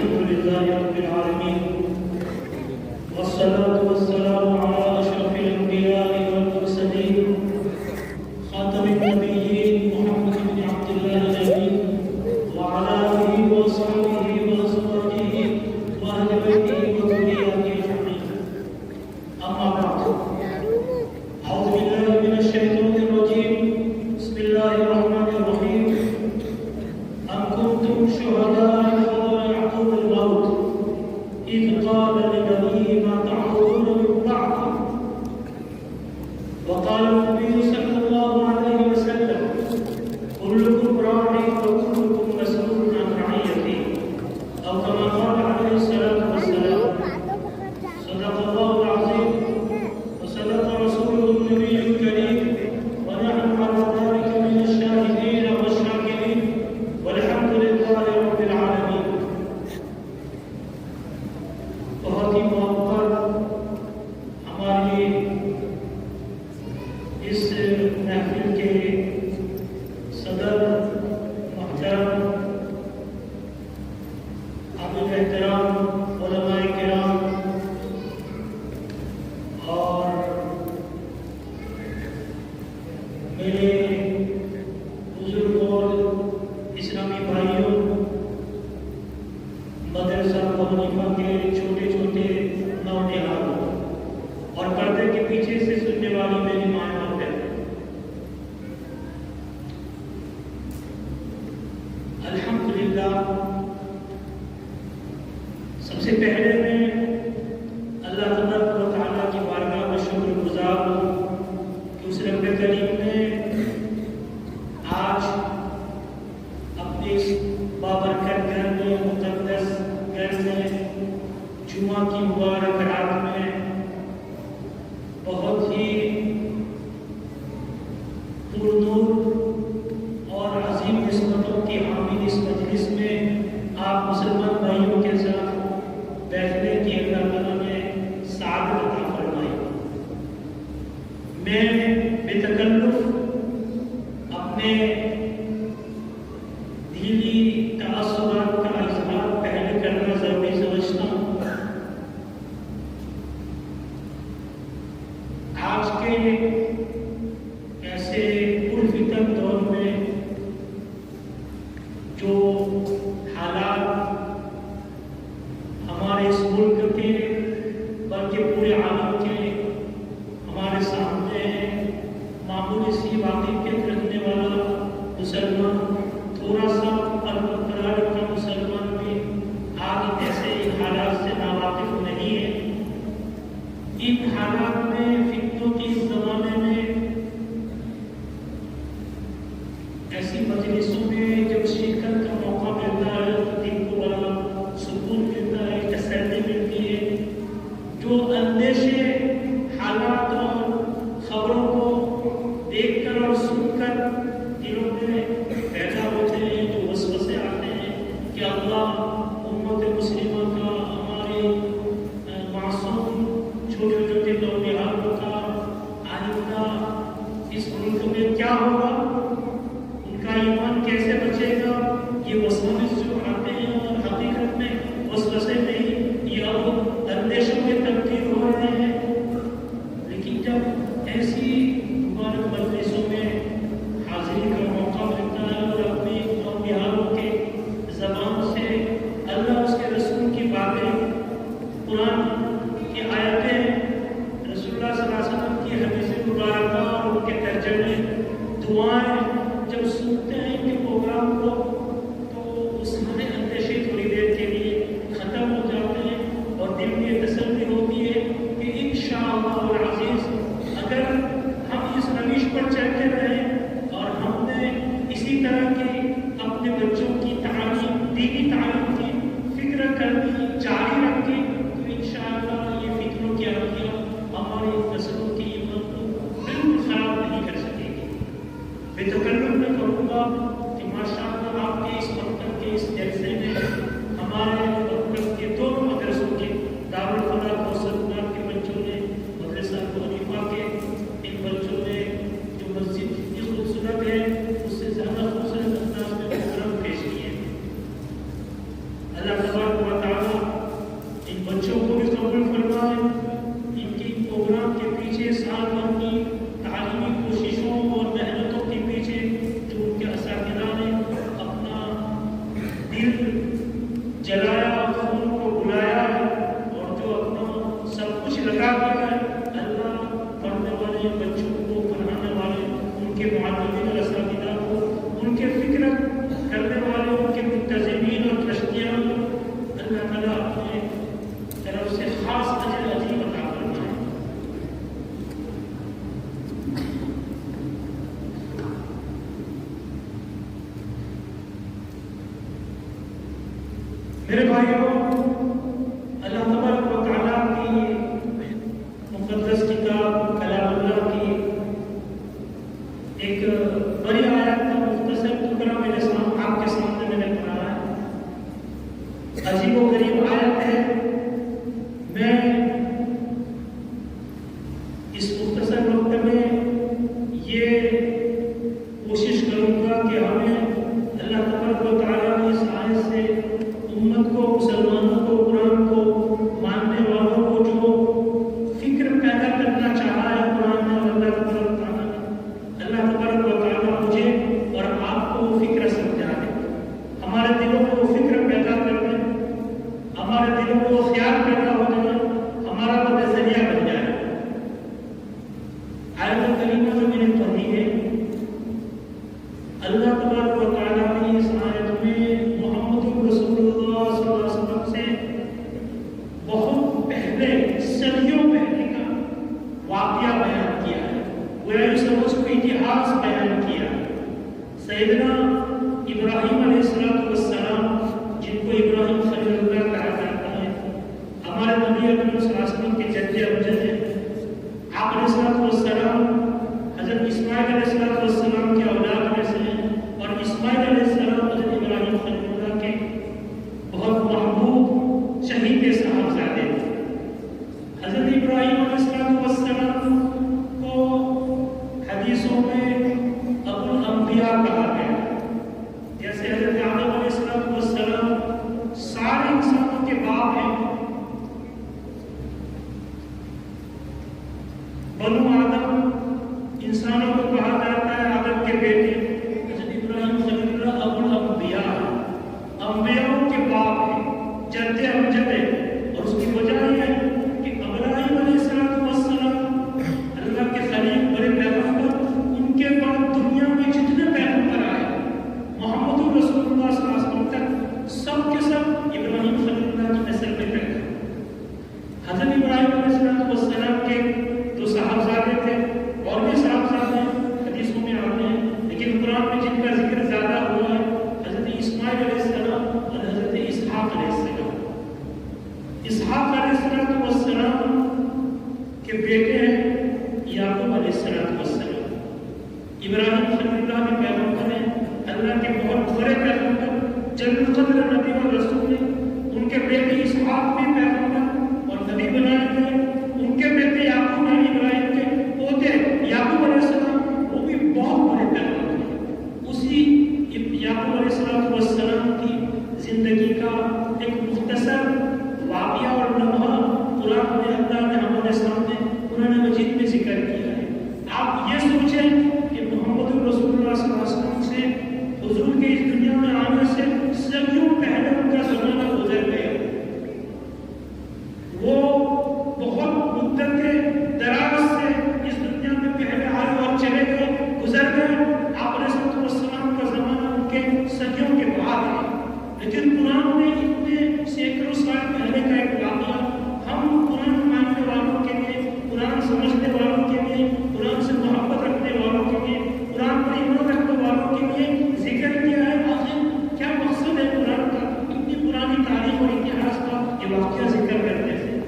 الحمد لله رب العالمين والصلاة والسلام على أشرف الأنبياء والمرسلين خاتم النبيين محمد بن عبد الله الأمين وعلى آله وصحبه وأزواجه وأهل بيته وذريته أجمعين. أما بعد، أعوذ بالله من الشيطان الرجيم. بسم الله الرحمن الرحيم. أم كنتم شهداء إذ حضر يعقوب الموت إذ قال لبنيه ما تعبدون من بعدي وقال النبي صلى الله عليه وسلم كلكم راع وكلكم مسؤول عن رعيته أو كما قال عليه الصلاة والسلام. صدق الله العظيم وصدق رسوله النبي الكريم ونحن على ذلك من الشاهدين والشاكرين والحمد لله رب العالمين. بہت ہی محبت ہماری اس محفل کے صدر محترم قابل احترام علماء کرام اور میرے بزرگ اور اسلامی بھائیوں، مدرسہ حنیفہ کے چھوٹے چھوٹے نونہال اور پردے کے پیچھے سے سننے والی میری مائیں اور بہنیں، الحمدللہ سب سے پہلے میں اللہ تبارک و تعالیٰ کی بارگاہ میں شکر گزار ہوں کہ اس رب کریم نے آج اپنے اس بابرکت گھر میں، مقدس گھر میں، جمعہ کی مبارک رات میں بہت ہی پرنور اور عظیم نسبتوں کی حامل اس مجلس میں آپ مسلمان بھائیوں کے ساتھ بیٹھنے کی اللہ تعالیٰ نے سعادت عطا فرمائی. میں بے تکلف اپنے دینی تعصبات کا اظہار پہلے کرنا ضروری سمجھتا ہوں. آج کے ایسے پرفتن دور میں جو حالات ہمارے اس ملک کے بلکہ پورے عالم کے ہمارے سامنے ہیں، معمولی سی واقفیت رکھنے والا مسلمان، تھوڑا سا پرقرار کا مسلمان بھی آج ایسے حالات سے ناواقف نہیں ہے. ان حالات میں، فتنوں کے اس زمانے میں، ایسی مجلسوں میں جب شرکت کا موقع ملتا ہے تو دل کو بڑا سکون ملتا ہے، تسلی ملتی ہے. جو اندیشے حالات اور خبروں کو دیکھ کر اور سن کر دلوں میں پیدا ہوتے ہیں، جو وسوسے آتے ہیں کہ اللہ امت مسلمہ کا، ہمارے معصوم چھوٹے چھوٹے نونہالوں کا آئندہ اس ملک میں کیا ہوگا، ان کا ایمان کیسے بچے گا، یہ وسوسے جو آتے ہیں اور حقیقت میں وسوسے نہیں، یہ اب اندیشوں میں تبدیل ہو رہے ہیں. لیکن جب ایسی مبارک مجلسوں میں حاضری کا موقع ملتا ہے اور اپنے نونہالوں کے زبان سے اللہ اس کے رسول کی باتیں، قرآن کی آیتیں، رسول اللہ صلی اللہ علیہ وسلم کی حدیث مبارکہ اور ان کے ترجمے، دعائیں جب سنتے ہیں ان کے پروگرام کو تو اس سارے اندیشے تھوڑی دیر کے لیے ختم ہو جاتے ہیں اور دل میں تسلی ہوتی ہے کہ انشاءاللہ العزیز اگر ہم اس روش پر چلتے رہیں اور ہم نے اسی طرح کی اپنے بچوں کی تعلیم، دینی تعلیم کی فکر کرنی جاری رکھی تو انشاءاللہ یہ فکروں کی آندیاں ہماری نسلوں کی ایمان کو بالکل خراب نہیں کر سکے گی. بے تکلف میں کہوں گا کہ ماشاءاللہ آپ کے اس مکتب کے اس جلسے میں ہمارے مکتب کے دونوں مدرسوں کے دارالفلاح اور سلطنات کے بچوں نے، مدرسہ حنیفہ کے ان بچوں نے جو مسجد کی خوبصورت ہے اس سے زیادہ خوبصورت انداز میں پروگرام پیش کیے. اللہ تبارک و تعالیٰ کرنے والے ان کے منتظمین اور کشتیاں اللہ تعالیٰ اپنے طرف سے خاص اجر عظیم عطا فرمائے۔ میرے بھائیوں، اللہ تبارک و تعالیٰ کی مقدس کتاب کلام اللہ کی ایک بڑی آیت کا مختصر ٹکڑا میرے سامنے آپ کے سامنے میں نے پڑھا ہے۔ عجیب و غریب آیت ہے۔ میں اس مختصر وقت میں یہ کوشش کروں گا کہ ہمیں اللہ تبارک و تعالیٰ کی اس آیت سے امت کو، مسلمانوں کو، قرآن کو ماننے والوں کو جو فکر پیدا کرنا چاہا ہے قرآن میں، اللہ تبارک و تعالیٰ مجھے اور آپ کو وہ فکر سمجھا دے، ہمارے دلوں کو وہ فکر پیدا کر دے، ہمارے دلوں کو وہ خیال پیدا ہو جائے، ہمارا وہ نظریہ بن جائے۔ آیت کریمہ جو میں نے پڑھی ہے، اللہ تبارک و تعالیٰ نے اس آیت میں محمد رسول اللہ صلی اللہ علیہ وسلم سے بہت پہلے، صدیوں پہلے کا واقعہ بیان کیا ہے، وہ سمجھ کو اتہاس بیان کیا ہے۔ سیدنا ابراہیم علیہ السلام، جن کو ابراہیم خلیل اللہ کہا جاتا ہے، ہمارے نبی اکرم صلی اللہ علیہ وسلم کے جد امجد ہیں۔ آپ علیہ السلام حضرت اسماعیل علیہ السلام کے اولاد میں سے ہیں، اور اسماعیل علیہ السلام حضرت ابراہیم خلیل اللہ کے بہت محبوب شہید صاحبزادے تھے۔ حضرت ابراہیم علیہ السلام کو حدیثوں میں ابو الانبیاء کہا گیا، جیسے حضرت آدم علیہ السلام سارے انسانوں کے باپ ہیں۔ بنو آدم انسانوں کو کہا جاتا ہے آدم کے بیٹے، حضرت ابراہیم خلیل اللہ ابو الانبیاء، انبیاءوں کے باپ ہیں، جد امجد ہے۔ اور اس کی وجہ یہ ہے کہ ابراہیم علیہ السلام اللہ کے خلیل، بڑے پیغمبر، ان کے بعد دنیا میں جتنے پیغمبر آئے محمد رسول اللہ صلی اللہ علیہ وسلم تک، سب کے سب ابراہیم خلیل اللہ کی نسل میں پیدا۔ حضرت ابراہیم علیہ السلام کے دو صاحبزادے تھے، اور بھی صاحبزادے حدیثوں میں آتے ہیں، لیکن قرآن میں جن کا ذکر زیادہ ہوا ہے حضرت اسماعیل علیہ السلام اور حضرت اسحاق علیہ السلام۔ اسحاق علیہ السلام کے بیٹے ہیں یعقوب علیہ السلام۔ ابراہیم خلیل اللہ میں پیغمبر ہیں، اللہ کے بہت بڑے پیغمبر، جلیل القدر نبی اور رسول ہیں۔ ان کے بیٹے اسحاق بھی پیغمبر اور نبی بنائے گئے، ان کے بیٹے یعقوب علیہ ابراہیم کے پوتے یعقوب علیہ السلام، وہ بھی بہت بڑے پیغمبر ہیں۔ اسی یعقوب علیہ السلام کی زندگی کا ایک مختصر واقعہ اور لمحہ قرآن میں اللہ نے ہمارے سامنے قرآن مجید میں ذکر کیا ہے۔ آپ یہ سوچیں کہ محمد رسول اللہ صلی اللہ علیہ وسلم سے حضور کے اس دنیا میں آنے سے صدیوں پہلے ان کا زمانہ گزر گیا، وہ بہت مدت دراز سے اس دنیا میں پہلے آئے اور چلے گئے، گزر گئے۔ آپ علیہ السلام کا زمانہ ان کے صدیوں کے بعد ہے، لیکن قرآن میں اتنے سینکڑوں سال پہلے کا ایک واقعہ ہم قرآن ماننے والوں کے لیے، قرآن سمجھنے والوں کے لیے، قرآن سے محبت رکھنے والوں کے لیے، قرآن پر ایمان رکھنے والوں کے لیے ذکر کیا ہے۔ آخر کیا مقصد ہے قرآن کا اتنی پرانی تاریخ اور اتہاس کا یہ واقعہ ذکر کرنے سے؟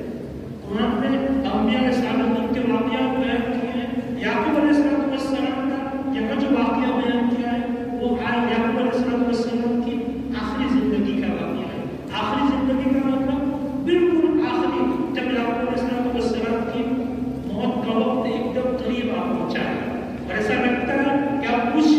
قرآن میں انبیاء صالحین کے واقعات بیان کیے ہیں۔ یعقوب علیہ السلام کا یہاں جو واقعہ بیان کیا ہے وہ یعقوب علیہ السلام کی آخری زندگی کا واقعہ ہے۔ آخری زندگی کا مطلب بالکل آخری، جب یعقوب علیہ السلام کی موت کا وقت ایک دم قریب آ پہنچا ہے، اور ایسا لگتا ہے کہ اب کچھ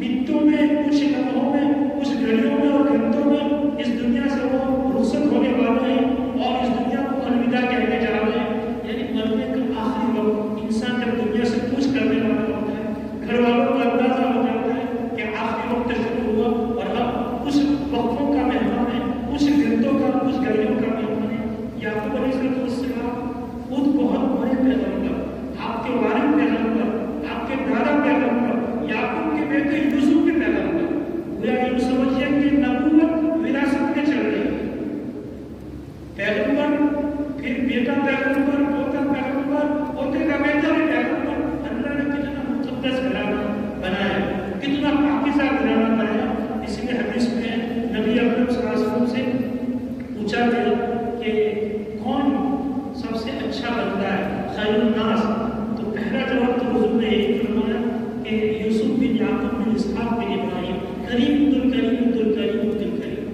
منٹوں میں، کچھ لمحوں میں، کچھ گھڑیوں میں اور گھنٹوں میں اس دنیا سے وہ رخصت ہونے والے ہیں اور اس دنیا کو الوداع کہنے جا رہے ہیں۔ یعنی مرنے کا آخری وقت، انسان جب دنیا سے کچھ کرنے والا ہوتا ہے، گھر والوں کو اندازہ ہو جاتا ہے کہ آخری وقت شروع ہوا اور اب کچھ وقتوں کا مہمان ہے، کچھ گھنٹوں کا، کچھ گھڑیوں کا مہمان ہے۔ یعقوب علیہ السلام خود بہت بڑے پیغمبر، آپ کے والد پیغمبر، آپ کے دادا پیغمبر، یعقوب کے بیٹے یوسف کے پیغمبر، وہ یوں سمجھ الکریم عبد الکریم عبد الکریم عبد الکریم.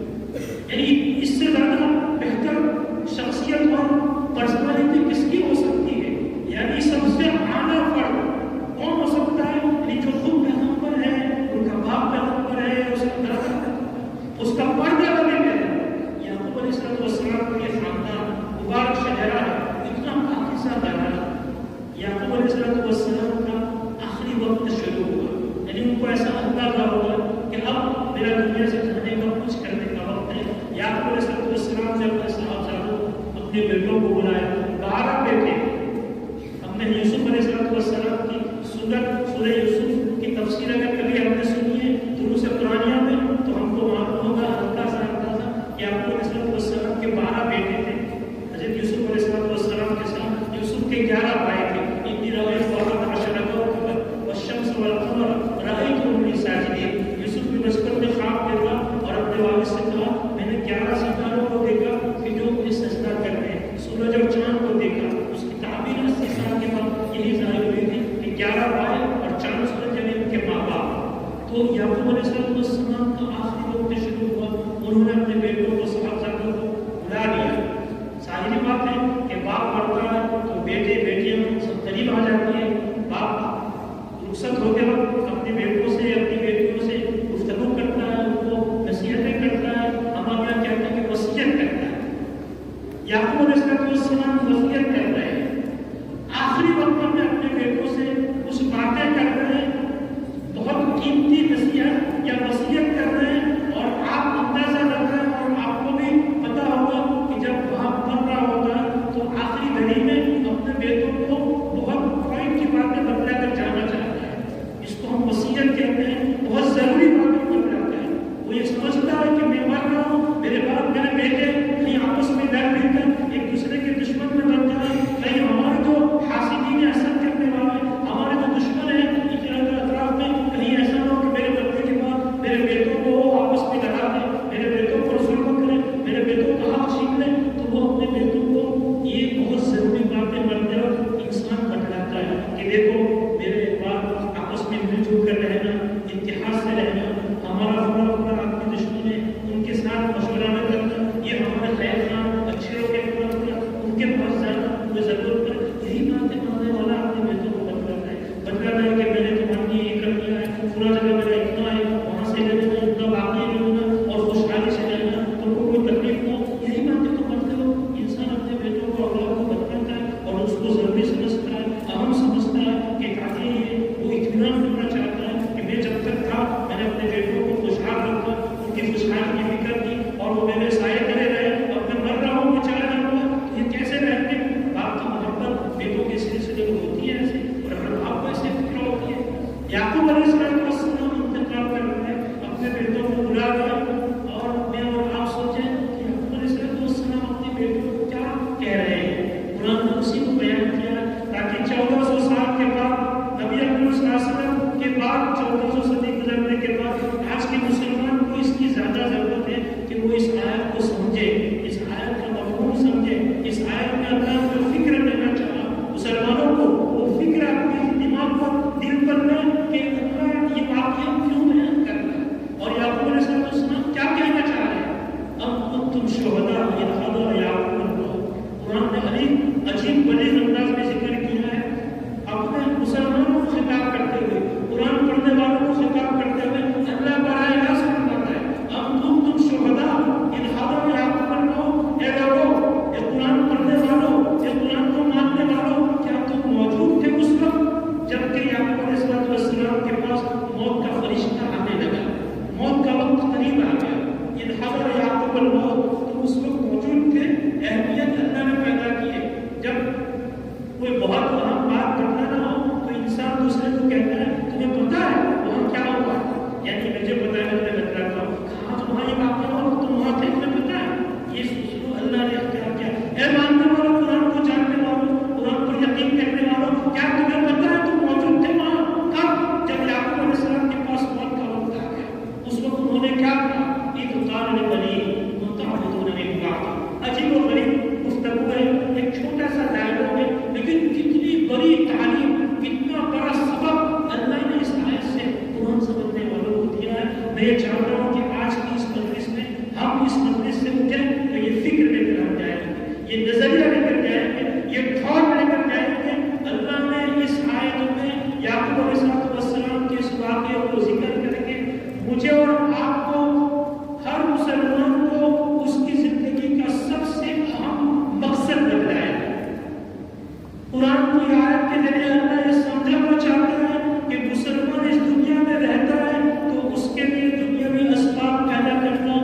یعنی اس سے زیادہ بہتر شخصیت اور پرسنالٹی کس کی ہو سکتی ہے؟ یعنی سب سے اعلیٰ فرد کون ہو سکتا ہے؟ یعنی جو خود پیغمبر ہے، ان کا باپ پیغمبر ہے، اس کا دادا، اس کا پردہ لگے گا. یعقوب علیہ السلام کے خاندان مبارک شہرہ ہے، اتنا پاکیزہ گھرانہ. یعقوب علیہ السلام کا آخری وقت شروع ہوا، یعنی ان کو ایسا اندازہ ہوا کہ اب میرا دنیا سے جانے کا کچھ کرنے کا وقت ہے. یعقوب علیہ السلام نے اپنے صاحبزادوں اپنے بیٹوں کو بلایا، 12 بیٹے. ہم نے یوسف علیہ السلام کی سورہ یوسف کی تفسیر اگر کبھی ہم نے سنی ہے دروس قرآنیہ میں تو ہم کو معلوم ہوگا ہلکا سا کہ یعقوب علیہ السلام کے 12 بیٹے تھے. حضرت یوسف علیہ السلام کے ساتھ یوسف کے 11 بھائی تھے. انی رأیت 12 کوكبا والشمس والقمر رأیتهم لی ساجدین. یوسف بھی بچپن میں خواب دیکھا اور اپنے والد سے کہا میں نے 11 ستاروں کو دیکھا کہ جو مجھے سجدہ کر رہے ہیں. سورج اور چاند کو دیکھا. اس کی تعبیر 80 سال کے بعد یہی ظاہر ہوئی تھی کہ 11 بھائی اور چاند سورج یعنی ان کے ماں باپ. تو یعقوب علیہ السلام کا آخری وقت شروع ہوا. انہوں نے اپنے بیٹوں کو صاحبزادوں کو بلا لیا. ظاہری بات ہے کہ باپ مرتا ہے تو بیٹے بیٹیاں سب قریب آ جاتی ہیں. باپ رخصت ہوتے وقت اپنے بیٹوں سے اپنی بیٹیوں سے گفتگو کرتا ہے، ان کو نصیحتیں کرتا ہے. ہمارے یہاں کہتے ہیں کہ وصیت کرتا ہے. یعقوب علیہ السلام وصیت کر رہے ہیں. آخری وقت میں اپنے بیٹوں سے کچھ باتیں کر رہے ہیں، بہت قیمتی نصیحت یا وصیت کر رہے ہیں. اور آپ اندازہ لگ رہے ہیں اور آپ کو بھی پتا ہوگا کہ جب باپ مر رہا ہوتا ہے تو آخری گھڑی میں اپنے بیٹوں کو بہت پوائنٹ کی باتیں بتلا کر جانا چاہتا ہے. اس کو ہم وصیت کہتے ہیں. بہت ضروری باتیں بتلاتا ہے. وہ یہ سمجھتا ہے کہ میں مر رہا ہوں، میرے باپ میرے بیٹے کہیں آپس میں لڑ مل کر ایک دوسرے کے دشمن میں بن جائیں، کہیں ہمارے جو حاسدین حسد کرنے والے ہمارے جو دشمن ہیں اطراف میں کہیں ایسا نہ ہو کہ میرے مرنے کے بعد میرے بیٹوں کو آپس میں لڑا دیں، میرے بیٹوں پر ظلم کریں، میرے بیٹوں کا حق چھین لیں. تو وہ اپنے بیٹوں کو یہ بہت ضروری باتیں مرتے وقت انسان بتلاتا ہے کہ دیکھو میرے بعد آپس میں مل جل کر رہنا، اتحاد سے رہنا، ہمارا اپنا آدمی دشمن ہے ان کے ساتھ مشورہ نہ کرنا، یہ ہمارے خیر خان اچھے ہو کے ان کے پاس جانا کوئی ضرورت پر. یہی باتیں ماننے والا اپنے بیٹوں کو بتلاتا ہے کہ میں نے تمہارے لیے یہ کر دیا ہے، پورا جگہ میرا اتنا ہے، وہاں سے لے لینا، اتنا باقی لے لینا اور خوشحالی سے رہنا، تم کو کوئی تکلیف نہ ہو. یہی باتیں تو کرتے ہو. انسان اپنے بیٹوں کو اولاد کو بتلاتا ہے اور اس کو ضروری سمجھتا ہے، اہم سمجھتا ہے کہ تاکہ وہ اطمینان کرنا چاہتا ہے کہ میں جب تک تھا میں نے اپنے بیٹوں کو خوشحال رکھا، ان کی خوشحالی کی فکر کی اور وہ میرے سائے کرے رہے. اب میں مر رہا ہوں، میں چلا جاؤں گا، یہ کیسے رہیں گے؟ باپ کی محبت بیٹوں کے سلسلے میں ہوتی ہے ایسے، اور ہر باپ کو ایسے فکر ہوتی ہے. یعقوب علیہ السلام انتقال کر رہے ہیں، اپنے بیٹوں کو بلا رہے ہیں. اور میں اور آپ سوچیں کہ یعقوب علیہ السلام اپنے بیٹوں کو کیا کہہ رہے ہیں. قرآن نے اسی کو بیان کیا تاکہ 1400 سال کے بعد نبی اکرم صلی اللہ علیہ وسلم کے بعد 1400 صدی گزرنے کے بعد آج کے مسلمان کو اس کی زیادہ ضرورت ہے کہ وہ اس آیت کو سمجھے، اس آیت کا مفہوم سمجھے، اس آیت میں اللہ جو فکر دینا چاہا مسلمانوں کو وہ فکر اپنے دماغ پر دل پر لے کہ اللہ یہ واقعہ کیوں بیان کر رہا ہے اور یعقوب علیہ السلام کیا کہنا چاہ رہے ہیں. اب کنتم شہداء اذ حضر یعقوب الموت. قرآن نے عجیب بلیغ انداز میں ذکر کیا ہے اپنے مسلمانوں کو خطاب کرتے ہوئے، قرآن پڑھنے والوں کو خطاب کرتے ہوئے. اللہ براہ راست فرماتا ہے اب کنتم شہداء اذ حضر یعقوب الموت. اے لوگوں، اے قرآن پڑھنے والوں، اے قرآن کو ماننے والوں، کیا تم موجود تھے اس وقت جب کہ یعقوب علیہ السلام کے پاس موت کا فرشتہ آنے لگا، موت کا وقت قریب آ گیا. اذ حضر یعقوب الموت، تم اس وقت موجود تھے. اہمیت اللہ نے پیدا کی ہے. جب کوئی بہت اہم بات بتانا ہو تو انسان دوسرے کو کہتا ہے تمہیں پتا ہے وہاں کیا ہوا ہے، یعنی مجھے پتا ہے میں بتلاتا ہوں کہاں تمہارا یہ واقعہ ہوا، تم وہاں تھے تمہیں پتا ہے. یہ اللہ نے اختیار کیا. اے ماننے والوں، قرآن کو جاننے والوں، قرآن پر یقین کرنے والوں، کیا تمہیں پتا ہے تم موجود تھے وہاں کب جب یعقوب علیہ السلام کے پاس موت کا وقت آ گیا. اس وقت انہوں نے کیا کہا؟ اذ قال لبنیہ ما تعبدون من بعدی. عجیب و غریب گفتگو ہے، ایک چھوٹا سا ڈائلاگ ہے لیکن کتنی بڑی تعلیم، کتنا بڑا سبق اللہ نے اس آیت سے قرآن سمجھنے والوں کو دیا ہے. میں یہ چاہتا ہوں کہ آج کی اس مجلس میں ہم اس مجلس سے اٹھیں تو یہ فکر لے کر ہم جائیں گے، یہ نظریہ لے کر جائیں گے، یہ تھاٹ لے کر جائیں گے۔ اللہ نے اس آیت میں یعقوب علیہ السلام کے اس واقعے کو ذکر کر کے مجھے اور آپ کو، ہر مسلمان کو اس کی زندگی کا سب سے اہم مقصد بتلایا ہے۔ قرآن کی آیت کے ذریعے اللہ یہ سمجھانا چاہتا ہے کہ مسلمان اس دنیا میں رہتا ہے تو اس کے لیے دنیاوی اسباب پیدا کرنا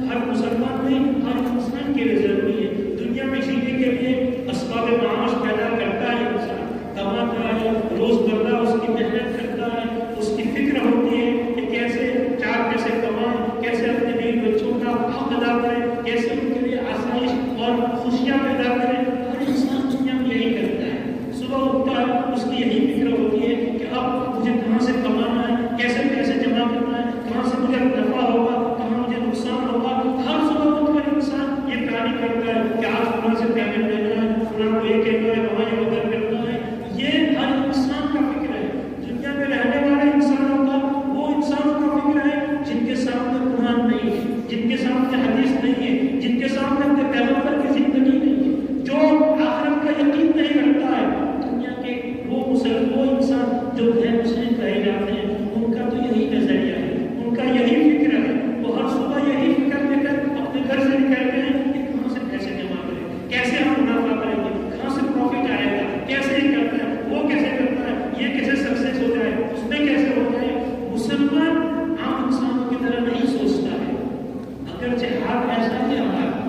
ہر مسلمان میں، ہر انسان کے لیے ضروری ہے۔ دنیا میں جینے کے لیے اسباب معاش پیدا کرتا ہے، انسان کماتا ہے، روز مرہ اس کی محنت کرتا ہے، اس کی فکر ہوتی ہے کہ کیسے چار پیسے کمائیں، کیسے اپنے بیوی بچوں کا حق ادا کریں، کیسے ان کے لیے آسائش اور خوشیاں پیدا کریں۔ ہر انسان دنیا میں یہی کرتا ہے، صبح اٹھتا ہے اس کی یہی فکر ہوتی ہے کہ اب مجھے کہاں سے کمانا ہے، کیسے پیسے جمع کرنا ہے، کہاں سے مجھے نفع ہوگا، کہاں مجھے نقصان ہوگا۔ ہر صبح اٹھ کر انسان یہ پلاننگ کرتا ہے کہ آج فلاں سے پیمنٹ لینا ہے، فلاں کو یہ کہنا ہے، وہاں یہ آڈر کرنا ہے۔ یہ ہر انسان کا فکر ہے۔ دنیا میں رہنے والے انسانوں کا، وہ انسانوں کا فکر ہے جن کے سامنے قرآن نہیں ہے، جن کے سامنے حدیث نہیں ہے، جن کے سامنے اپنے پیغمبر کی زندگی نہیں ہے، جو آخرت کا یقین نہیں رکھتا ہے۔ دنیا کے وہ انسان جو غیر مسلم کہے جاتے ہیں، ان کا تو یہی نظریہ ہے، ان کا یہی فکر ہے۔ وہ ہر صبح یہی فکر لے کر اپنے گھر سے نکلتے ہیں کہ کہاں سے پیسے جمع کریں، کیسے ہم منافع کریں گے، کہاں سے پروفٹ آئے گا، کیسے ہی کرتا ہے، وہ کیسے کرتا ہے، یہ کیسے سکسیس ہو جائے، اس میں کیسے ہو جائے۔ مسلمان عام انسانوں کی طرح نہیں سوچتا ہے۔ اگر جہاد ایسا ہے ہمارا،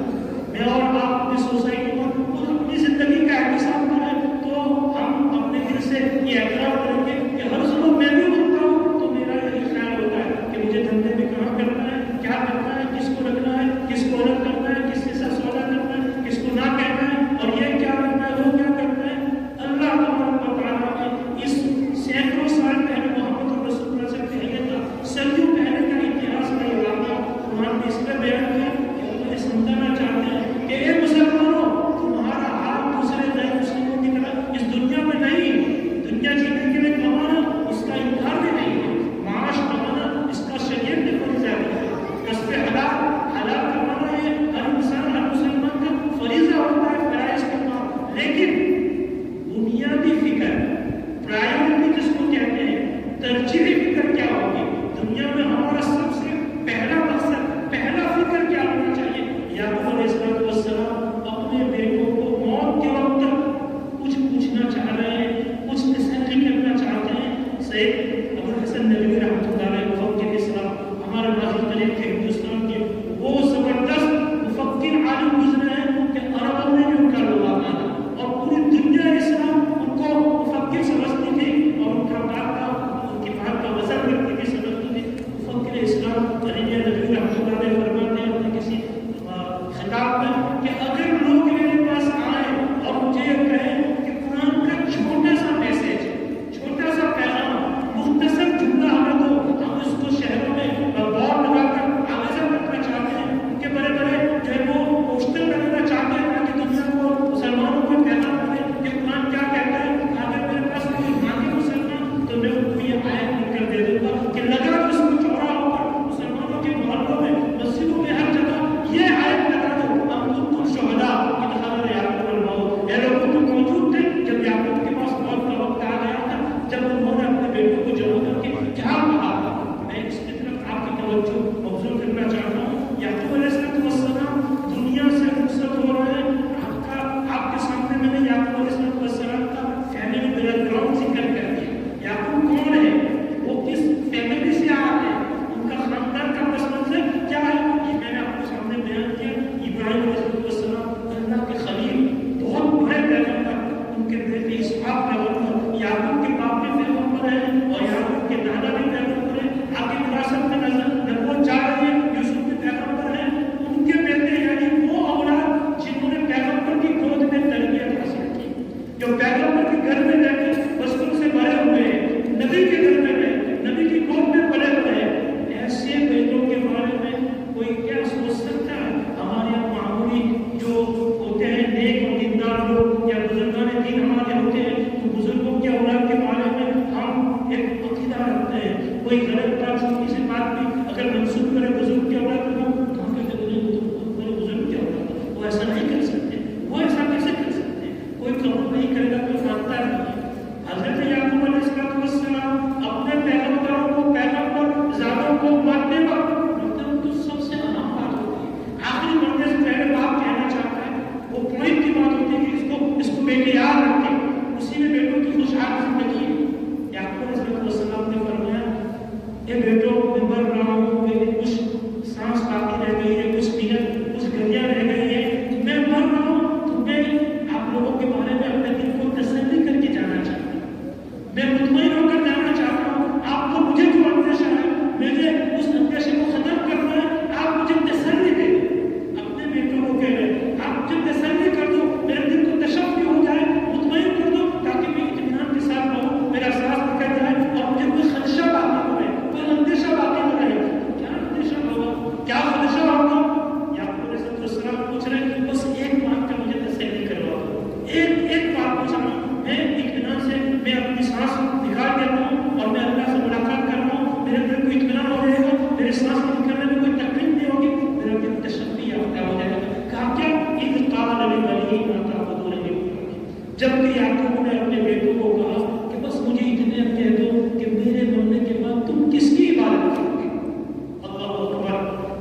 میں اور آپ اپنی سوسائٹی میں خود اپنی زندگی کا احتساب کریں تو ہم اپنے دل سے یہ اعتراف کریں گے کہ ہر صبح میں بھی اٹھتا ہوں تو میرا یہی خیال ہوتا ہے کہ مجھے دھندے میں کہاں کرنا ہے، کیا کرنا ہے، کس کو رکھنا ہے، کس کو الگ کرنا ہے، کس کے ساتھ سودا کرنا ہے، کس کو نہ کہنا ہے، اور یہ کیا کرنا ہے، وہ کیا کرنا ہے۔ اللہ تبارک و تعالیٰ نے اس سینکڑوں سال پہلے محمد رسول اللہ سے پہلے کا، صدیوں پہلے کا اتہاس کا یہ واقعہ قرآن نے اس میں بیان کیا کہ اللہ یہ سمجھانا چاہتے ہیں کہ اے مسلمانوں، تمہارا حال دوسرے غیر مسلموں کی طرح اس دنیا میں نہیں۔ دنیا جینے کے لیے کمانا اس کا انکار بھی نہیں ہے، معاش کمانا اس کا شریعت نے فریضہ دیا ہے، کسب حلال کمانا یہ ہر انسان، ہر مسلمان کا فریضہ ہوتا ہے، فرائض کرنا۔ لیکن بنیادی فکر، پرائیورٹی جس کو کہتے ہیں، ترجیحی فکر کیا ہوگی؟ دنیا میں ہمارا سب سے پہلا مقصد، پہلا فکر کیا ہونا چاہیے؟ یعقوب علیہ السلام اپنے بیٹوں کو موت کے وقت تک کچھ پوچھنا چاہ رہے ہیں، کچھ تسلی کرنا چاہتے ہیں۔ سید ابو الحسن ندوی رحمۃ اللہ علیہ مفکر اسلام، ہمارے ماضی قریب کے ہندوستان کے وہ زبردست مفکر عالم گزرے ہیں کہ عربوں میں بھی ان کا لوہا مانا اور پوری دنیا اسلام ان کو مفکر سمجھتی تھی اور ان کا بات کا، ان کی بات کا وزن رکھتی تھی، سمجھتی تھی۔ مفکر اسلام علی ندوی رحمۃ اللہ علیہ فرماتے ہیں اپنے کسی خطاب میں کہ اگر لوگ میرے پاس آئیں اور مجھے یہ کہیں کہ قرآن کا چھوٹا سا میسج، چھوٹا سا پیغام، مختصر جملہ ہمیں دو، ہم اس کو شہروں میں بورڈ لگا کر آویزہ کرنا چاہتے ہیں، ان کے بڑے بڑے جو ہے وہ پوسٹر لگانا چاہتے ہیں تاکہ دنیا کو، مسلمانوں کو پیغام ملے کہ قرآن کیا کہتا ہے۔ اگر میرے پاس کوئی مانے مسلمان تو میں ان کو یہ آیت لکھ کر دے دوں گا کہ لگا تو اس کو چوڑا ہوگا، مسلمانوں کے محلوں میں، مسجدوں میں، ہر جگہ یہ آیت لگا دو، ہم تم شہداء اذ حضر یعقوب الموت، اے لوگوں تم موجود تھے جب یعقوب کے پاس موت کا وقت آ گیا تھا، جب انہوں نے اپنے بیٹوں کو جمع کر کے کیا کہا تھا۔ میں اس کی طرف آپ کی توجہ مبذول کرنا چاہتا ہوں۔ یعقوب علیہ السلام دنیا سے رخصت ہو رہے ہیں۔ آپ کے سامنے میں نے یعقوب علیہ السلام کا فیملی بیک گراؤنڈ ذکر کر دیا۔ یعقوب کون ہے، وہ کس فیملی سے آتے ہیں، ان کا خاندان کا پس منظر کیا ہے، یہ میں نے آپ کے سامنے بیان کیا۔ ابراہیم علیہ السلام اللہ کے خلیل، بہت بڑے پیغمبر، ان کے بیٹے اسحاق پیغمبر، یعقوب کے باپ بھی پیغمبر ہیں اور یعقوب کے دادا بھی پیغمبر ہیں۔ آگے وراثت میں نبوت جا جبکہ یعقوب نے اپنے بیٹوں کو کہا کہ بس مجھے اتنے کہہ دو کہ میرے مرنے کے بعد تم کس کی عبادت کرو گے؟ اللہ اکبر۔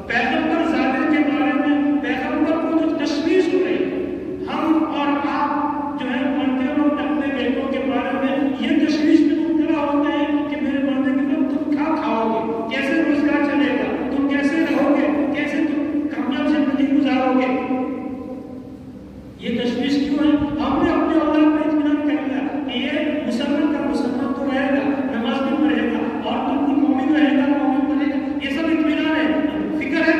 پیغمبر زادے کے بارے میں پیغمبر کو جو تشویش ہو رہی ہے، ہم اور آپ جو ہے مرتے وقت اپنے بیٹوں کے بارے میں یہ تشویش میں مبتلا ہوتے ہیں کہ میرے مرنے کے بعد تم کیا کھاؤ گے، کیسے روزگار چلے گا، تم کیسے رہو گے، کیسے تم کامیاب زندگی گزارو گے۔ یہ تشویش کیوں ہے؟ ہم نے اپنے اولاد پر اطمینان کر لیا کہ یہ مسلمان کا مسلمان تو رہے گا، نماز بھی پڑھے گا، اور تم کو مومن رہے گا، مومن بنے گا، یہ سب اطمینان ہے۔ فکر ہے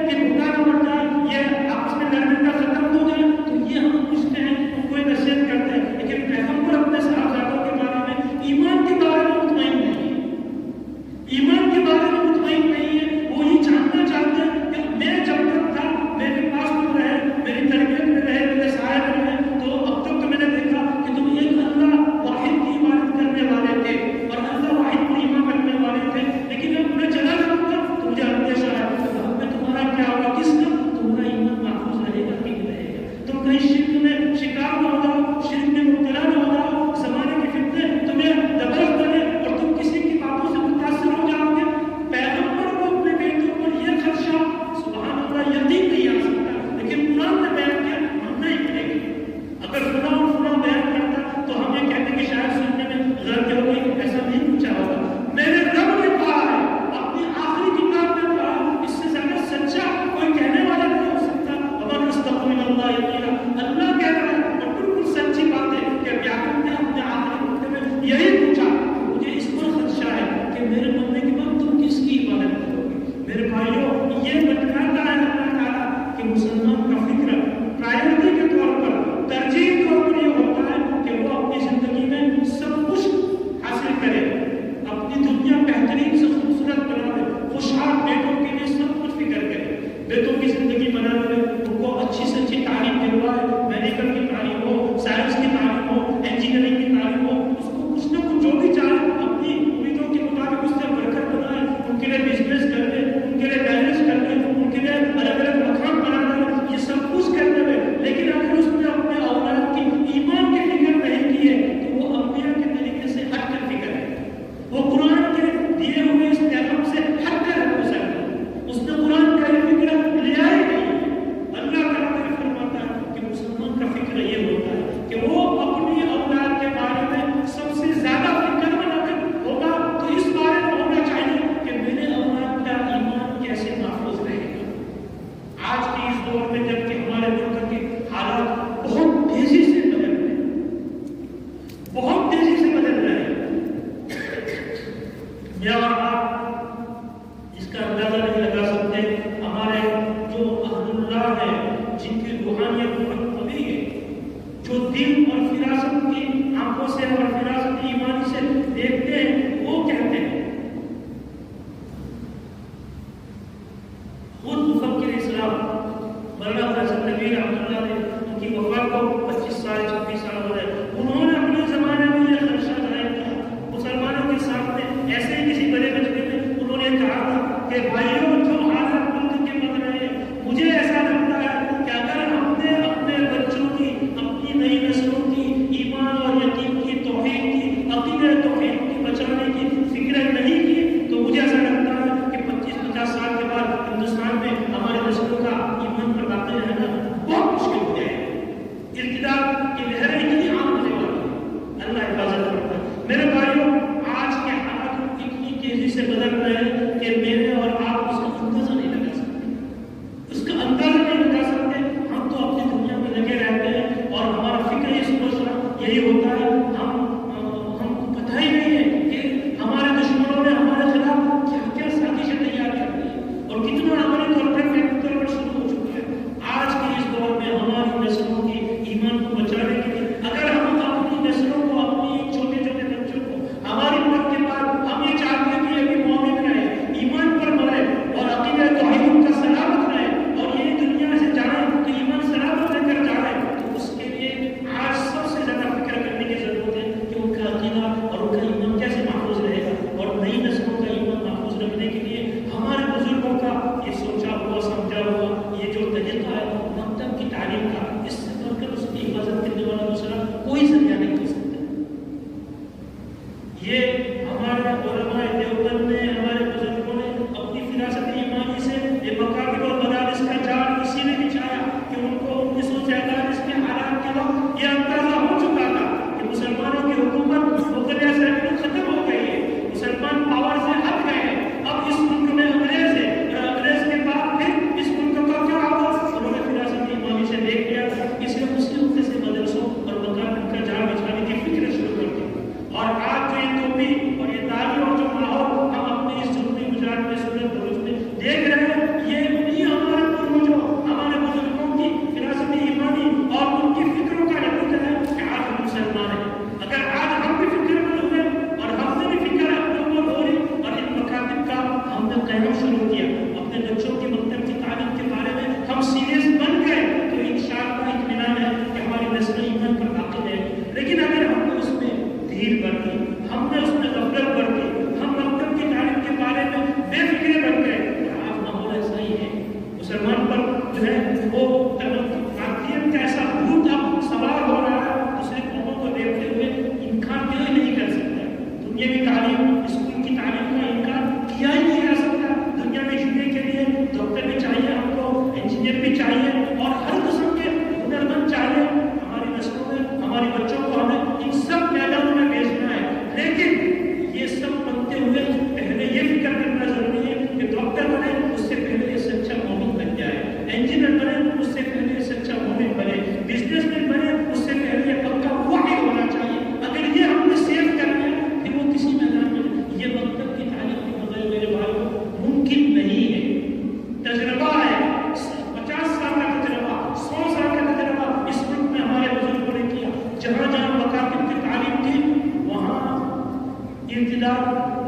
کہ بھوکا نہ مر جائے، یہ آپس میں لڑنے کا ختم ہو جائے، تو یہ ہم پوچھتے ہیں، ہم کوئی نصیحت کرتے ہیں، لیکن پیغمبر اپنے صحابہ کے بارے میں ایمان کے بارے میں مطمئن نہیں ہے، ایمان کے بارے میں مطمئن نہیں ہے۔ وہ یہ جاننا چاہتے ہیں کہ میں جب تک تھا میرے پاس تم رہے، میری تربیت میں رہے، میرے سائے میں رہے، تو اب تک تو میں نے دیکھا کہ تم ایک اللہ واحد کی عبادت کرنے والے تھے اور اللہ واحد پر ایمان رکھنے والے تھے، لیکن اب میں چلا جاؤں گا تو مجھے اندیشہ ہے کہ اب میں تمہارا کیا ہوگا، کس کا تمہارا ایمان محفوظ رہے گا کہ نہیں رہے گا، تم کہیں شرک میں شکار نہ ہو جاؤ، شرک میں مبتلا نہ ہو جاؤ، زمانے کے فتنے تمہیں دباؤ کرے اور تم کسی کی باتوں سے متاثر ہو جاؤ گے۔ پیغمبر کو اپنے بیٹوں پر یہ خدشہ سبحان اللہ یقین نہیں آ سکتا، لیکن قرآن نے بیان کیا، ہم نہیں کریں گے۔ اگر فلاں اور فلاں بیان کرتا تو ہم یہ کہتے کہ شاید سننے میں غلطی ہو گئی، ایسا نہیں پوچھا ہوگا۔ میرے رب نے کہا ہے، اپنی آخری کتاب میں کہا، اس سے زیادہ سچا کوئی کہنے والا نہیں ہو سکتا۔ وَمَنْ أَصْدَقُ مِنَ اللَّهِ قِيلًا، اللہ کہہ رہا ہے اور بالکل سچی بات ہے کہ یعقوب نے اپنے آخری خطبے میں یہی پوچھا، مجھے اس پر خدشہ ہے کہ میرے مرنے کے بعد تم کس کی عبادت کرو گے۔ میرے بھائیوں، یہ بتاتا ہے اللہ تعالیٰ کہ مسلمان کا فکر پرائیورٹی کے طور پر، ترجیح کے طور پر یہ ہوتا ہے کہ وہ اپنی زندگی میں سب کچھ حاصل کرے، اپنی دنیا بہترین سے خوبصورت بنائے، خوشحال بیٹوں کے لیے سب کچھ فکر کرے، بیٹوں کی زندگی بنانے میں ان کو اچھی سے اچھی تعلیم دلوائے، میڈیکل کی تعلیم ہو، سائنس کی تعلیم ہو، انجینئرنگ کی تعلیم ہو، اس کو کچھ نہ کچھ جو بھی چاہے اپنی امیدوں کے مطابق اس سے برکت بنائے، ان کے لیے بزنس کر لے، ان کے لیے بیلنس کر لے، ان کے لیے الگ الگ مقام بنا لے، یہ سب کچھ کرنے میں، لیکن اگر اس نے اپنے اولاد کی ایمان کی فکر نہیں کی ہے تو وہ انبیاء کے طریقے سے ہٹ کر فکر ہے، وہ قرآن کے دیے ہوئے اس پیغام سے ہٹ کر ہو سکتا ہے، اس نے قرآن کا یہ فکر لیا ہی نہیں ہے۔ اللہ تعالیٰ فرماتا ہے کہ مسلمان کا فکر یہ ہوتا ہے کہ وہ اپنی اولاد کے بارے میں سب سے زیادہ فکر مند اگر ہوگا تو اس بارے میں ہونا چاہیے کہ میرے اولاد کا ایمان کیسے محفوظ رہے گا۔ آج کے اس دور میں جب کہ ہمارے ملک کے حالات بہت تیزی سے بدل رہے ہیں، بہت تیزی سے بدل رہے ہیں، میں اور آپ اس کا اندازہ نہیں لگا سکتے۔ ہمارے جو اہل اللہ ہیں، جن کی روحانیت بہت قوی ہے، جو دل اور فراست کی آنکھوں سے اور فراست ایمانی سے دیکھتے ہیں، وہ کہتے ہیں، خود مفکر اسلام مولانا حسن نبی رحمۃ اللہ نے ان کی وفات کو 25 سال 26 سال ہو رہے، انہوں نے اپنے زمانے میں یہ خدشہ ظاہر کیا مسلمانوں کے سامنے، ایسے ہی کسی بڑے مجمع میں انہوں نے کہا تھا کہ بھائیوں، جو حالات ملک کے بن رہے ہیں، مجھے ایسا لگتا ہے کہ اگر ہم نے اپنے بچوں کی، اپنی نئی نسلوں کی ایمان اور یقین کی، توحید کی، عقیدہ توحید کی بچانے کی فکر نہیں کی تو مجھے ایسا لگتا ہے کہ 25-50 سال کے بعد ہندوستان میں ہمارے نسلوں کا ایمان پر باقی رہنا بہت مشکل ہو جائے گا۔ ارتداد کی لہریں اتنی عام ہونے والی ہیں، اللہ حفاظت کرتا ہے۔ میرے بھائیوں، آج کے حالات اتنی تیزی سے بدل رہے ہیں کہ میرے اور آپ اس کا اندازہ نہیں لگا سکتے، اس کا اندازہ نہیں لگا سکتے۔ ہم تو اپنی دنیا میں لگے رہتے ہیں اور ہمارا فکر یہ سوچنا یہی ہوتا ہے، ہم کو پتہ ہی نہیں ہے کہ ہمارے دشمنوں نے ہمارے خلاف کیا کیا سازشیں تیار کر دی ہیں اور کتنا ہمارے شروع ہو چکا ہے۔ آج کے اس دور میں ہماری نسلوں کی ایمان کو بچانے کے لیے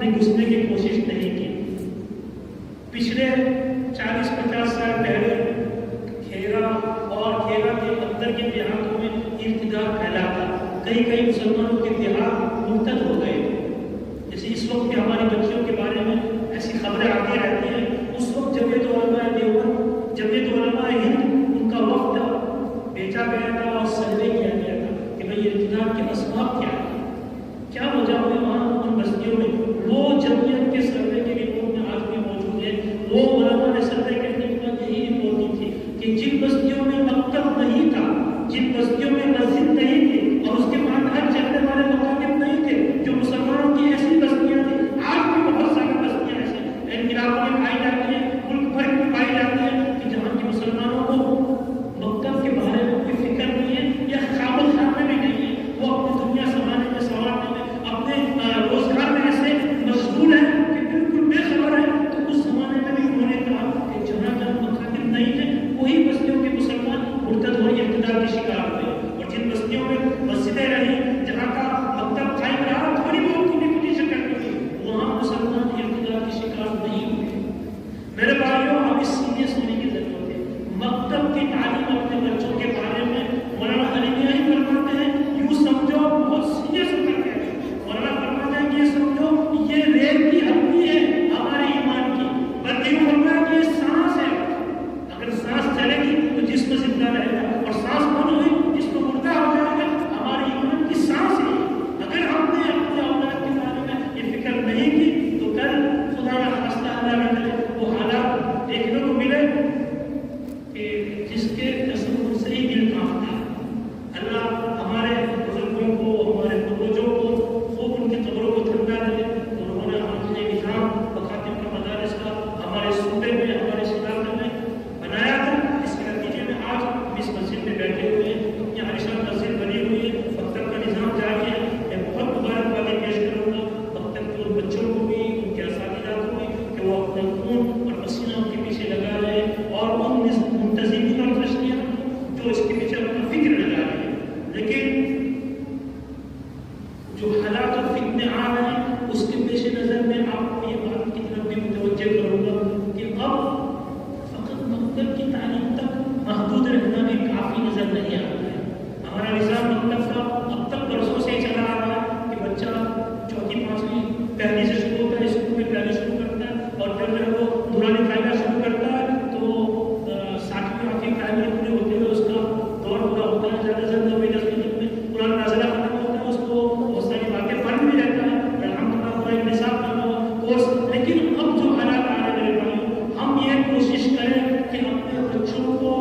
میں گھسنے کی کوشش نہیں کی. پچھلے 40-50 سال پہلے کھیرا اور کھیرا کے اندر کے دیہاتوں میں ارتداد پھیلا تھا. کئی مسلمانوں کے دیہات مرتد ہو گئے. جیسے اس وقت بھی ہماری بچیوں کے بارے میں ایسی خبریں آتی رہتی ہیں. اس وقت جمعیت علماء دیوبند، جمعیت علماء ہند، ان کا وقت بیچا گیا تھا اور سروے کیا گیا تھا کہ بھئی ارتداد کے اسباب کیا ہے، کیا وجہ ہوئی وہاں ان بستیوں میں. وہ جمعیت کے سروے کی رپورٹ میں آج بھی موجود ہے. وہ علماء نے سروے کرنے کے بعد یہی رپورٹ دی تھی کہ جن بستیوں میں مکتب نہیں تھا، جن بستیوں میں مسجد نہیں تھی اور اس کے بعد حج چلنے والے مقامات نہیں تھے، جو مسلمانوں کی ایسی بستیاں تھیں، آج بھی بہت ساری بستیاں ایسے ان علاقوں میں پائی جاتی ہیں، ملک بھر میں پائی جاتی ہیں کہ جہاں کے مسلمانوں کو مکتب کے بارے میں کوئی فکر نہیں ہے یا خاموش میں بھی نہیں ہے. وہ اپنی دنیا سنبھالنے میں، سنوارنے میں، اپنے روزگار میں ایسے مشغول ہیں کہ بالکل بے خبر ہے. تو اس زمانے میں بھی انہوں نے کہا کہ جہاں مکاتب نہیں تھے وہی بستیوں کے مسلمان مرتد اور ارتداد کے شکار ہوئے. اور جن بستیوں میں مسجدیں رہی، جہاں کا مکتب قائم رہا، تھوڑی بہت ٹوٹی شکل کی، وہاں مسلمان ارتداد کے شکار نہیں ہوئے. میرے بھائیوں، ہم اس سیریس ہونے کی ضرورت ہے. مکتب کی تعلیم اپنے بچوں کے بارے میں مولانا حلیمیہ ہی فرماتے ہیں، یوں سمجھو بہت سیریس ہو کر کے مولانا فرماتے ہیں کہ یہ سمجھو یہ ریل کی ہڈی ہے ہمارے ایمان کی، بلکہ یوں فرمایا کہ یہ سانس ہے. اگر سانس چلے گی تو جسم زندہ رہے گا، اور سانس بند ہوئی جسم مردہ ہو جائے گا. ہمارے ایمان کی سانس ہے. اگر ہم نے اپنے اولاد کے بارے میں یہ فکر نہیں کی تو کل خدا نہ خواستہ اللہ نہ کرے وہ حالات دیکھنے کو ملے کہ جس کے تصور سے ہی دل کانپتا ہے. اللہ ہمارے بزرگوں کو، ہمارے پروجوں کو خوب ان کی قبروں کو ٹھنڈا دے. انہوں نے ہمارے نظام مکاتب کا مدارس کا ہمارے صوبے میں، ہمارے علاقے میں بنایا تھا. اس کے نتیجے میں آج ہم اس مسجد میں بیٹھے ہوئے ہیں. اپنی عالیشان مسجد بنی ہوئی ہے، مکتب کا نظام جاری ہے. میں بہت مبارکبادی پیش کروں گا مکتب کے ان بچوں کو بھی، ان کے اساتذہ کو بھی کہ وہ اپنا خون اور پسینہ ان کے پیچھے لگا رہے ہیں، اور ان منتظمین اور تشکیلوں جو اس کے پیچھے اپنا فکر لگا رہے ہیں. لیکن جو حالات اور فتنے آ رہے ہیں اس کے پیش نظر میں آپ کو یہ بات کی طرف بھی متوجہ کروں گا کہ اب فقط مکتب کی تعلیم تک محدود رہنا بھی کافی نظر نہیں آتا ہے. ہمارا نظام مکتب کا اب تک برسوں سے چلا آ رہا ہے کہ بچہ چوتھی پانچویں پہلی سے شروع ہوتا ہے، اسکول میں پہلی شروع کرتا ہے، اور جب وہ نورانی قاعدہ شروع کرتا ہے تو 60ویں 8ویں پرائمری پورے ہوتے ہوئے اس کا دور پورا ہوتا ہے. زیادہ سے زیادہ 9ویں 10ویں میں قرآن نازلہ ختم ہوتا ہے، اس کو بہت ساری باتیں پڑھ بھی رہتا ہے. الحمدللہ پورا ایک نصاب کا کورس. لیکن اب جو حالات آ رہے ہیں میرے بھائیوں، ہم یہ کوشش کریں کہ اپنے بچوں کو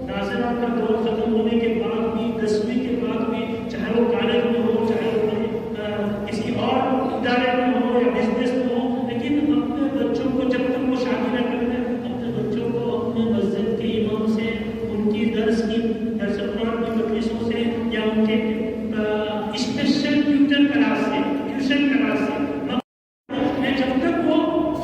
نازلہ کا دور ختم ہونے کے بعد بھی، 10ویں کے بعد بھی، چاہے وہ کالج میں ہو، چاہے وہ کسی اور ادارے میں ہو یا بزنس میں ہو، لیکن اپنے بچوں کو جب تک وہ شادی نہ کر دیں، اپنے بچوں کو اپنے مسجد کے امام سے، ان کی درس قرآن کی مجلسوں سے، یا ان کے اسپیشل ٹیوٹر کلاس سے، ٹیوشن کلاس سے، جب تک وہ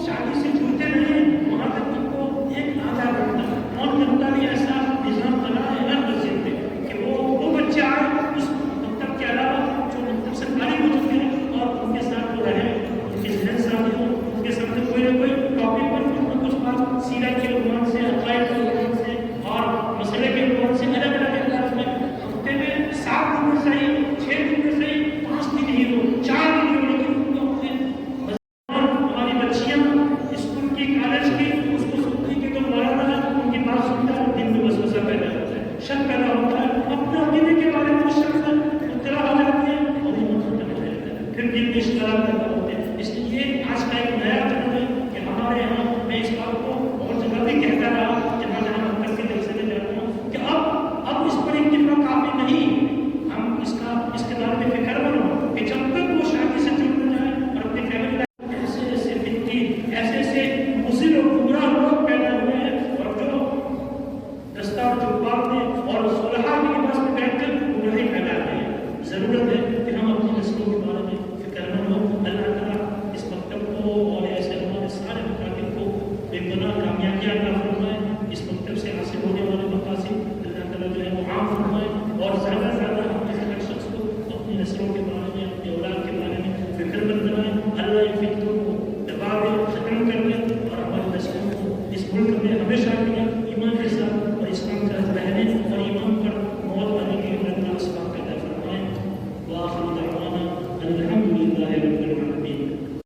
شادی سے جڑتے نہیں وہاں تک ان کو ایک آدھا گھنٹہ اور گھنٹہ بھی ایسا نظام بنا ہے ہر مسجد میں کہ وہ بچے آئے اس مکتب کے علاوہ جو مکتب سے فارغ ہو چکے ہیں اور ان کے ساتھ وہ رہیں، ان کے ذہن ساتھ ہوں، ان کے سامنے کوئی نہ کوئی ٹاپک پر کچھ نہ کچھ بات سیرت کے عنوان سے، عقائد کے عنوان سے اور مسئلے کے عنوان سے الگ الگ انداز میں ہفتے میں 7 دن میں صحیح، 6 دن میں صحیح، 5 دن ہی ہو، 4 دن ہی ہو، لیکن ان کو اپنے ہماری بچیاں اسکول کی، کالج کی، اس کو سنتی کہ تم مولانا ان کی بات سنتا ہے، دن میں وسوسہ پیدا ہوتا ہے، شک پیدا ہوتا ہے، اپنے عقیدے کے بارے میں شک مبتلا ہو جاتی ہے اور ایمان ختم ہو جاتا ہے، پھر دل میں اشتراک پیدا ہوتے ہیں. اس لیے آج کا ایک نیا دن ہے کہ ہمارے یہاں، میں اس بات کو اور جگہ بھی کہتا رہا جہاں جہاں مکتب کے جلسے میں جاتا ہوں کہ اب اس پر اتفاق کافی نہیں. ہم اس کے بارے میں فکر بنو کہ جب تک وہ شادی سے جڑ نہ جائے اور اپنی فیملی ایسے مضر اور گمراہ لوگ پیدا ہوئے ہیں، اور جو دستار جبار نے اور صلحاء کے پاس میں بیٹھ کر گمراہی پھیلاتے ہیں. ضرورت ہے کہ ہم اپنی نسلوں کے بارے میں فکر مند ہوں. اللہ تعالیٰ اس مکتب کو اور ایسے ہمارے سارے مکاتب کو بے پناہ کامیابیاں عطا فرمائے. اس مکتب سے حاصل ہونے والے مقاصد اللہ تعالیٰ جو ہے وہ عام فرمائے، اور زیادہ سے زیادہ ہم ہر شخص کو اپنی نسلوں کے بارے میں، اپنی اولاد کے بارے میں فکر مند بنائیں. اللہ